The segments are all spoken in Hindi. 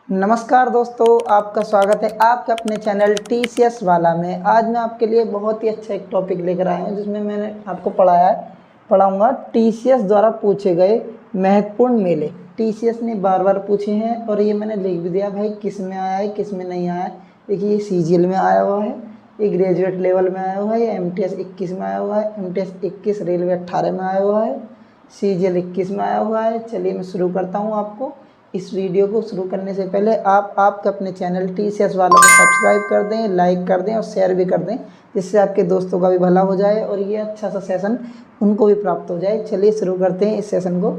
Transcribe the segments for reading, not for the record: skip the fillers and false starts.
नमस्कार दोस्तों, आपका स्वागत है आपके अपने चैनल TCS वाला में। आज मैं आपके लिए बहुत ही अच्छा एक टॉपिक लेकर आया हूँ जिसमें मैंने आपको पढ़ाऊँगा TCS द्वारा पूछे गए महत्वपूर्ण मेले। TCS ने बार बार पूछे हैं और ये मैंने लिख भी दिया भाई किस में आया है किस में नहीं आया है। देखिए ये CGL में आया हुआ है, ये ग्रेजुएट लेवल में आया हुआ है, ये MTS 21 में आया हुआ है, MTS 21 रेलवे 18 में आया हुआ है, CGL 21 में आया हुआ है। चलिए मैं शुरू करता हूँ। आपको इस वीडियो को शुरू करने से पहले आपके अपने चैनल TCS वालों को सब्सक्राइब कर दें, लाइक कर दें और शेयर भी कर दें, जिससे आपके दोस्तों का भी भला हो जाए और ये अच्छा सा सेशन उनको भी प्राप्त हो जाए। चलिए शुरू करते हैं इस सेशन को।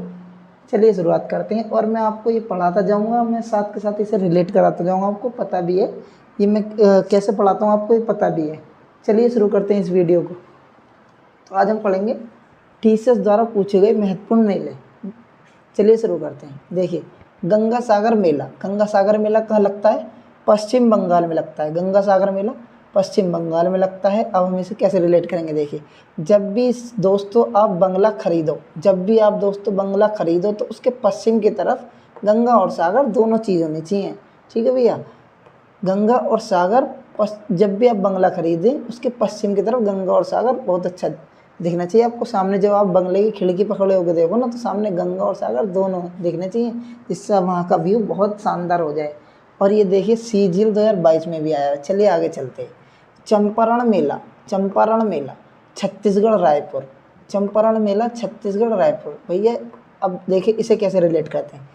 चलिए शुरुआत करते हैं और मैं आपको ये पढ़ाता जाऊंगा, मैं साथ के साथ इसे रिलेट कराता जाऊंगा। आपको पता भी है ये मैं कैसे पढ़ाता हूँ, आपको ये पता भी है। चलिए शुरू करते हैं इस वीडियो को। तो आज हम पढ़ेंगे TCS द्वारा पूछे गए महत्वपूर्ण मेले। चलिए शुरू करते हैं। देखिए गंगा सागर मेला, गंगा सागर मेला कहाँ लगता है? पश्चिम बंगाल में लगता है। गंगा सागर मेला पश्चिम बंगाल में लगता है। अब हम इसे कैसे रिलेट करेंगे? देखिए जब भी दोस्तों आप बंगला खरीदो, बंगला खरीदो तो उसके पश्चिम की तरफ गंगा और सागर दोनों चीज़ होनी चाहिए। ठीक है भैया, गंगा और सागर जब भी आप बंगला खरीदें उसके पश्चिम की तरफ गंगा और सागर बहुत अच्छा दिखना चाहिए आपको। सामने जब आप बंगले की खिड़की पकड़े होकर देखो ना, तो सामने गंगा और सागर दोनों दिखने चाहिए, जिससे वहाँ का व्यू बहुत शानदार हो जाए। और ये देखिए CGL 2022 में भी आया है। चलिए आगे चलते हैं। चंपारण मेला छत्तीसगढ़ रायपुर। चंपारण मेला छत्तीसगढ़ रायपुर। भैया अब देखिए इसे कैसे रिलेट करते हैं।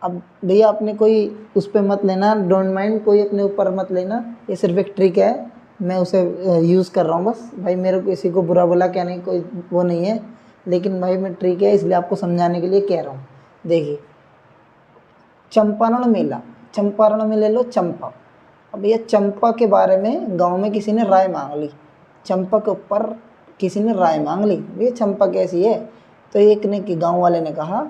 अब भैया अपने कोई उस पर मत लेना, डोंट माइंड, कोई अपने ऊपर मत लेना, ये सिर्फ एक ट्रिक है, मैं उसे यूज़ कर रहा हूँ बस। भाई मेरे को किसी को बुरा भला क्या नहीं, कोई वो नहीं है, लेकिन भाई मैं ट्रिक है इसलिए आपको समझाने के लिए कह रहा हूँ। देखिए चंपारण में ले लो चंपा। अब भैया चंपा के बारे में गांव में किसी ने राय मांग ली, चंपा के ऊपर किसी ने राय मांग ली, भैया चंपा कैसी है? तो एक ने कि गाँव वाले ने कहा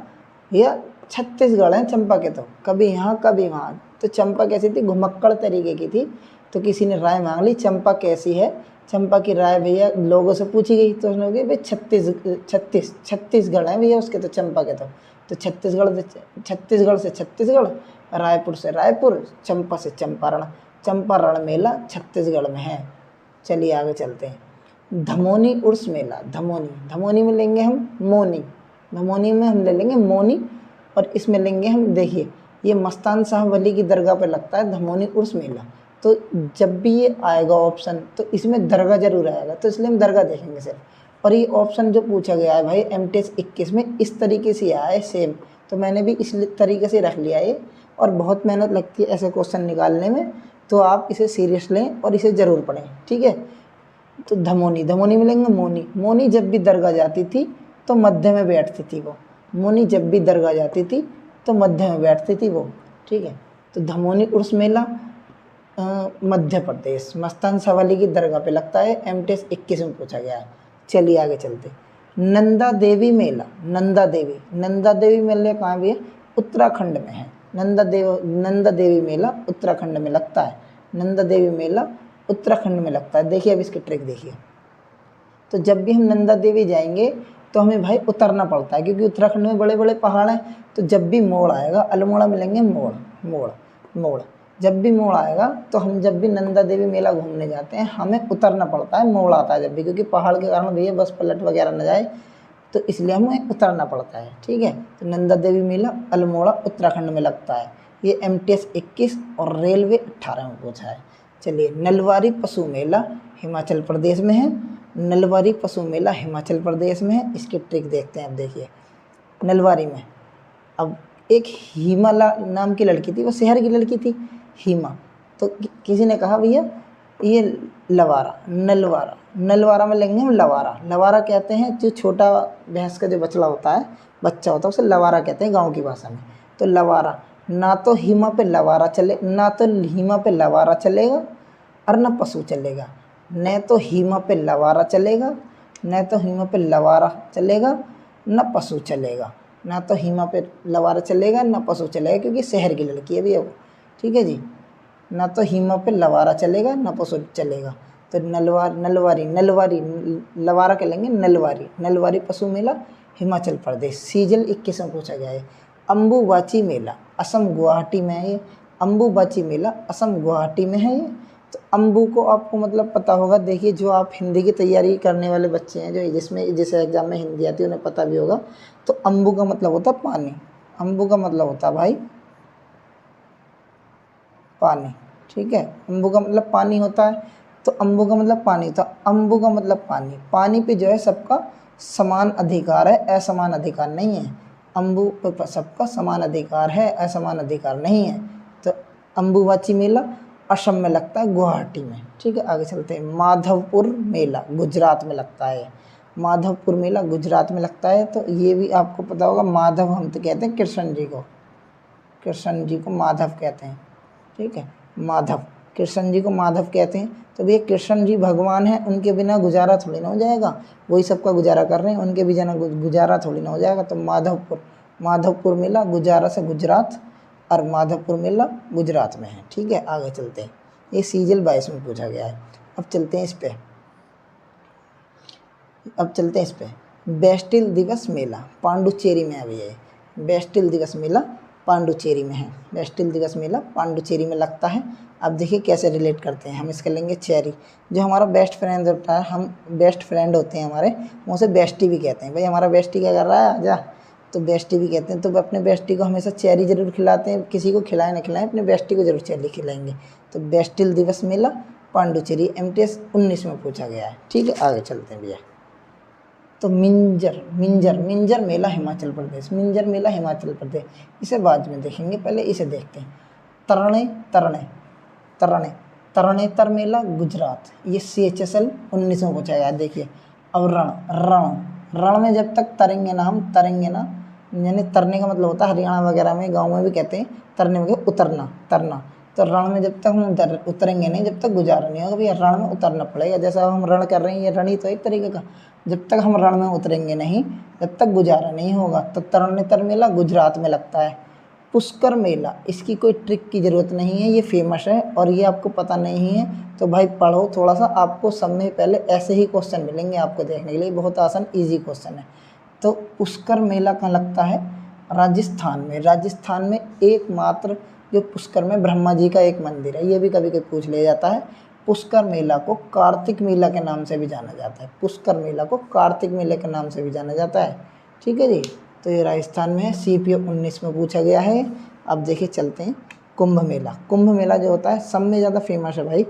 भैया छत्तीसगढ़ है चंपा के, तो कभी यहाँ कभी वहाँ। तो चंपा कैसी थी? घुमक्कड़ तरीके की थी। तो किसी ने राय मांग ली चंपा कैसी है। चंपा की राय भैया लोगों से पूछी गई, तो उसने कहा भाई छत्तीसगढ़ है भैया उसके, तो चंपा के तो छत्तीसगढ़ से छत्तीसगढ़, रायपुर से रायपुर, चंपा से चंपारण मेला छत्तीसगढ़ में है। चलिए आगे चलते हैं। धमोनी उर्स मेला, धमोनी में लेंगे हम मोनी, धमोनी में हम ले लेंगे मोनी, और इसमें लेंगे हम, देखिए ये मस्तान साहब वली की दरगाह पे लगता है धमोनी उर्स मेला। तो जब भी ये आएगा ऑप्शन तो इसमें दरगाह जरूर आएगा, तो इसलिए हम दरगाह देखेंगे सिर्फ। और ये ऑप्शन जो पूछा गया है भाई MTS 21 में इस तरीके से आया है सेम, तो मैंने भी इस तरीके से रख लिया है। और बहुत मेहनत लगती है ऐसे क्वेश्चन निकालने में, तो आप इसे सीरियस लें और इसे ज़रूर पढ़ें, ठीक है। तो धमोनी में लेंगे मोनी जब भी दरगाह जाती थी तो मध्य में बैठती थी वो, मोनी जब भी दरगाह जाती थी तो मध्य में बैठती थी वो, ठीक है। तो धमोनी उर्स मेला मध्य प्रदेश मस्तान सवाली की दरगाह पे लगता है, MTS 21 में पूछा गया है। चलिए आगे चलते। नंदा देवी मेला कहाँ भी है? उत्तराखंड में है। नंदा देवी मेला उत्तराखंड में लगता है, नंदा देवी मेला उत्तराखंड में लगता है। देखिए अब इसकी ट्रिक देखिए। तो जब भी हम नंदा देवी जाएंगे तो हमें भाई उतरना पड़ता है, क्योंकि उत्तराखंड में बड़े बड़े पहाड़ हैं। तो जब भी मोड़ आएगा, अल्मोड़ा मिलेंगे मोड़, जब भी मोड़ आएगा तो हम जब भी नंदा देवी मेला घूमने जाते हैं हमें उतरना पड़ता है, मोड़ आता है जब भी, क्योंकि पहाड़ के कारण भैया बस पलट वगैरह न जाए, तो इसलिए हमें उतरना पड़ता है, ठीक है। तो नंदा देवी मेला अल्मोड़ा उत्तराखंड में लगता है। ये MTS 21 और रेलवे 18 में पूछा है। चलिए नलवारी पशु मेला हिमाचल प्रदेश में है, नलवारी पशु मेला हिमाचल प्रदेश में है। इसकी ट्रिक देखते हैं। अब देखिए नलवारी में, अब एक हीमा नाम की लड़की थी, वो शहर की लड़की थी हीमा। तो किसी ने कहा भैया ये नलवारा में लेंगे हम लवारा कहते हैं जो छोटा भैंस का जो बच्चा होता है उसे लवारा कहते हैं गांव की भाषा में। तो लवारा, ना तो हीमा पे लवारा चलेगा और ना पशु चलेगा, न तो हीमा पे लवारा चलेगा न पशु चलेगा, ना तो हीमा पे लवारा चलेगा ना पशु चलेगा, क्योंकि शहर की लड़की है भैया वो, ठीक है जी। ना तो हीमा पे लवारा चलेगा ना पशु चलेगा। तो नलवारी लवारा के लेंगे नलवारी पशु मेला हिमाचल प्रदेश, CGL 21 में पूछा गया है। अम्बुबाची मेला असम गुवाहाटी में है। अम्बुबाची मेला असम गुवाहाटी में है ये। तो अम्बु को आपको मतलब पता होगा, देखिए जो आप हिंदी की तैयारी करने वाले बच्चे हैं, जो जिस एग्ज़ाम में हिंदी आती है उन्हें पता भी होगा। तो अम्बु का मतलब होता है पानी, अम्बु का मतलब होता है भाई पानी, ठीक है। अम्बु का मतलब पानी होता है, तो अम्बु का मतलब पानी होता है। अम्बु का मतलब पानी, पानी पे जो है सबका समान अधिकार है, असमान अधिकार नहीं है। अम्बु पे सबका समान अधिकार है, असमान अधिकार नहीं है। तो अम्बुबाची मेला असम में लगता है, गुवाहाटी में, ठीक है। आगे चलते हैं। माधवपुर मेला गुजरात में लगता है। माधवपुर मेला गुजरात में लगता है, तो ये भी आपको पता होगा। माधव हम तो कहते हैं कृष्ण जी को, कृष्ण जी को माधव कहते हैं, ठीक है। माधव, कृष्ण जी को माधव कहते हैं। तो भैया कृष्ण जी भगवान हैं, उनके बिना गुजारा थोड़ी ना हो जाएगा, वही सबका गुजारा कर रहे हैं, उनके बिना गुजारा थोड़ी ना हो जाएगा। तो माधवपुर, माधवपुर मेला गुजारा से गुजरात, और माधवपुर मेला गुजरात में है, ठीक है। आगे चलते हैं। ये सीजल 22 में पूछा गया है। अब चलते हैं इस पे, बेस्टिल दिवस मेला पांडुचेरी में है भैया। बेस्टिल दिवस मेला पांडुचेरी में है। बेस्टिल दिवस मेला पांडुचेरी में लगता है। अब देखिए कैसे रिलेट करते हैं हम, इसके लेंगे चेरी। जो हमारा बेस्ट फ्रेंड होता है, हम बेस्ट फ्रेंड होते हैं हमारे, वो उसे बेस्टी भी कहते हैं। भाई हमारा बेस्टी क्या कर रहा है, आजा, तो बेस्टी भी कहते हैं। तो अपने बेस्टी को हमेशा चेरी जरूर खिलाते हैं, किसी को खिलाए ना खिलाएं, अपने बेस्टी को जरूर चेरी खिलाएंगे। तो बेस्टिल दिवस मेला पांडुचेरी MTS 19 में पूछा गया है, ठीक है। आगे चलते हैं भैया। तो मिंजर मेला हिमाचल प्रदेश, मिंजर मेला हिमाचल प्रदेश, इसे बाद में देखेंगे, पहले इसे देखते हैं। तरणेतर मेला गुजरात, ये CHSL 19 में पूछा गया है, देखिए। अब रण में जब तक तरेंगे ना हम, यानी तरने का मतलब होता है, हरियाणा वगैरह में गाँव में भी कहते हैं तरने में तरना। तो रण में जब तक हम उतरेंगे नहीं, जब तक गुजारा नहीं होगा भैया, रण में उतरना पड़ेगा। जैसा हम रण कर रहे हैं, ये रण ही तो एक तरीके का, जब तक हम रण में उतरेंगे नहीं, जब तक गुजारा नहीं होगा। तो तरणेतर मेला गुजरात में लगता है। पुष्कर मेला, इसकी कोई ट्रिक की ज़रूरत नहीं है, ये फेमस है, और ये आपको पता नहीं है तो भाई पढ़ो थोड़ा सा, आपको सब में पहले ऐसे ही क्वेश्चन मिलेंगे आपको देखने के लिए, बहुत आसान ईजी क्वेश्चन है। तो पुष्कर मेला कहाँ लगता है, राजस्थान में। राजस्थान में एकमात्र जो पुष्कर में ब्रह्मा जी का एक मंदिर है, ये भी कभी कभी पूछ लिया जाता है। पुष्कर मेला को कार्तिक मेला के नाम से भी जाना जाता है, पुष्कर मेला को कार्तिक मेले के नाम से भी जाना जाता है, ठीक है जी। तो ये राजस्थान में है, CPO 19 में पूछा गया है। अब देखिए चलते हैं कुंभ मेला। कुंभ मेला जो होता है सब में ज़्यादा फेमस है भाई।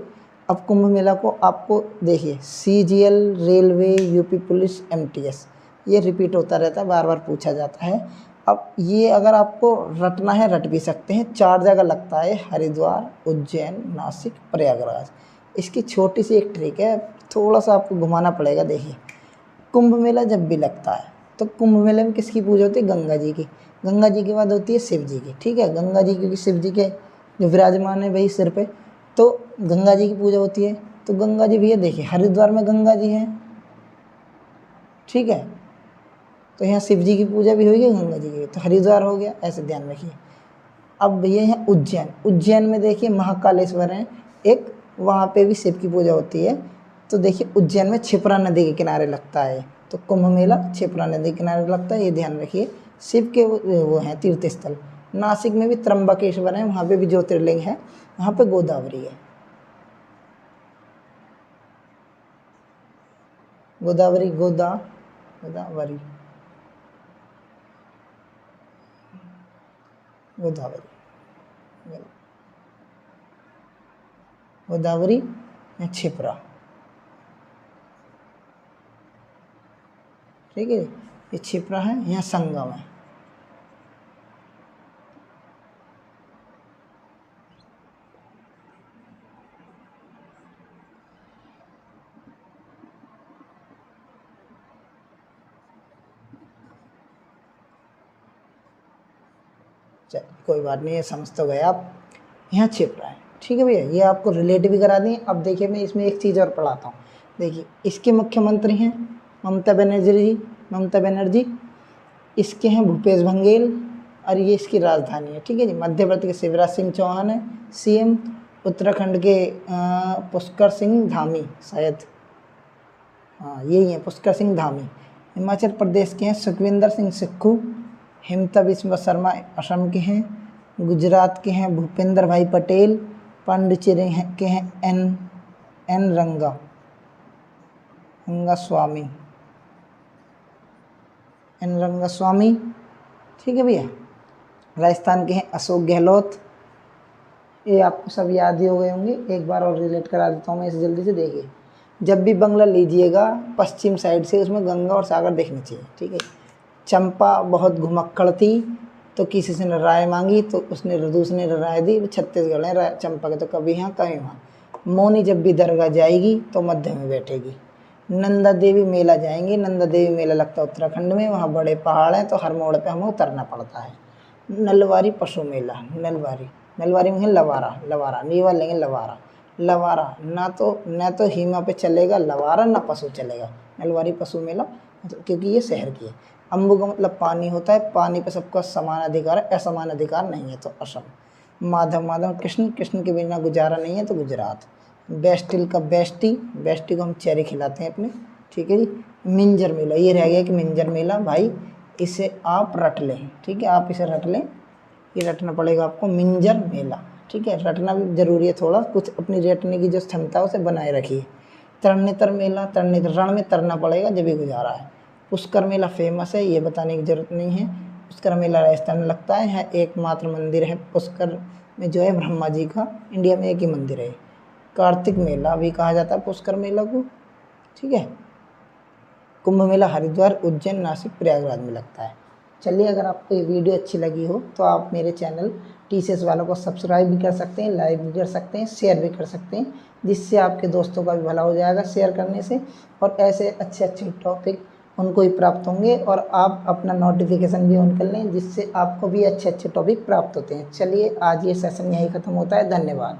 अब कुंभ मेला को आपको देखिए CGL, railway, UP police, MTS, ये रिपीट होता रहता है, बार बार पूछा जाता है। अब ये अगर आपको रटना है रट भी सकते हैं। 4 जगह लगता है, हरिद्वार, उज्जैन, नासिक, प्रयागराज। इसकी छोटी सी एक ट्रिक है, थोड़ा सा आपको घुमाना पड़ेगा। देखिए कुंभ मेला जब भी लगता है तो कुंभ मेले में किसकी पूजा होती है, गंगा जी की। गंगा जी के बाद होती है शिव जी की, ठीक है। गंगा जी क्योंकि शिव जी के जो विराजमान है भाई सिर पे, तो गंगा जी की पूजा होती है। तो गंगा जी भैया देखिए हरिद्वार में गंगा जी हैं, ठीक है। तो यहाँ शिव जी की पूजा भी होगी, गंगा जी की, तो हरिद्वार हो गया, ऐसे ध्यान रखिए। अब भैया यहाँ उज्जैन में देखिए महाकालेश्वर हैं एक, वहाँ पे भी शिव की पूजा होती है। तो देखिए उज्जैन में क्षिप्रा नदी के किनारे लगता है, तो कुंभ मेला क्षिप्रा नदी के किनारे लगता है, ये ध्यान रखिए। शिव के वो हैं तीर्थ स्थल। नासिक में भी त्र्यंबकेश्वर है, वहाँ पे भी ज्योतिर्लिंग है, वहाँ पे गोदावरी है। गोदावरी या क्षिप्रा, ठीक है। ये क्षिप्रा है, यहाँ संगम है। चल कोई बात नहीं, ये समझ तो गए आप। यहाँ क्षिप्रा है, ठीक है भैया, ये आपको रिलेट भी करा दिए। अब देखिए मैं इसमें एक चीज़ और पढ़ाता हूँ। देखिए इसके मुख्यमंत्री हैं ममता बनर्जी, इसके हैं भूपेश बघेल, और ये इसकी राजधानी है, ठीक है जी। मध्य प्रदेश के शिवराज सिंह चौहान है CM, उत्तराखंड के पुष्कर सिंह धामी, शायद हाँ यही है, पुष्कर सिंह धामी। हिमाचल प्रदेश के हैं सुखविंदर सिंह सुक्खू, हिमंता बिस्वा शर्मा असम के हैं, गुजरात के हैं भूपेंद्र भाई पटेल। पांडिचेरी के हैं एन रंगास्वामी, एन रंगास्वामी। ठीक है भैया। राजस्थान के हैं अशोक गहलोत। ये आपको सब याद ही हो गए होंगे, एक बार और रिलेट करा देता हूँ मैं इसे जल्दी से। देखिए, जब भी बंगला लीजिएगा पश्चिम साइड से उसमें गंगा और सागर देखने चाहिए। ठीक है। चंपा बहुत घुमक्कड़ थी तो किसी से ने राय मांगी तो उसने दूसरे ने राय दी, छत्तीसगढ़ है चंपा के, तो कभी यहाँ कभी वहाँ। मौनी जब भी दरगाह जाएगी तो मध्य में बैठेगी। नंदा देवी मेला जाएंगे, नंदा देवी मेला लगता है उत्तराखंड में, वहाँ बड़े पहाड़ हैं तो हर मोड़ पे हमें उतरना पड़ता है। नलवारी पशु मेला, नलवारी में है लवारा नीवा लेंगे लवारा ना तो हीमा पे चलेगा लवारा, ना पशु चलेगा। नलवारी पशु मेला क्योंकि ये शहर की है। अम्बु का मतलब पानी होता है, पानी पे सबका समान अधिकार है, असमान अधिकार नहीं है तो असम। माधव कृष्ण के बिना गुजारा नहीं है तो गुजरात। बेस्टिल का बेस्टी को हम चेरी खिलाते हैं अपने। ठीक है जी। मिंजर मेला, ये रह गया कि मिंजर मेला भाई इसे आप रट लें। ठीक है, आप इसे रट लें, ये रटना पड़ेगा आपको, मिंजर मेला। ठीक है, रटना भी जरूरी है, थोड़ा कुछ अपनी रटने की जो क्षमता है उसे बनाए रखिए। तरणेतर मेला, रण में तरना पड़ेगा जब भी गुजारा है। पुष्कर मेला फेमस है, ये बताने की जरूरत नहीं है। पुष्कर मेला राजस्थान में लगता है, यहाँ एकमात्र मंदिर है पुष्कर में जो है ब्रह्मा जी का, इंडिया में एक ही मंदिर है। कार्तिक मेला भी कहा जाता है पुष्कर मेला को। ठीक है। कुंभ मेला हरिद्वार, उज्जैन, नासिक, प्रयागराज में लगता है। चलिए, अगर आपको ये वीडियो अच्छी लगी हो तो आप मेरे चैनल TCS वालों को सब्सक्राइब भी कर सकते हैं, लाइक भी कर सकते हैं, शेयर भी कर सकते हैं, जिससे आपके दोस्तों का भी भला हो जाएगा शेयर करने से, और ऐसे अच्छे अच्छे टॉपिक उनको ही प्राप्त होंगे, और आप अपना नोटिफिकेशन भी ऑन कर लें जिससे आपको भी अच्छे अच्छे टॉपिक प्राप्त होते हैं। चलिए, आज ये सेशन यहीं ख़त्म होता है। धन्यवाद।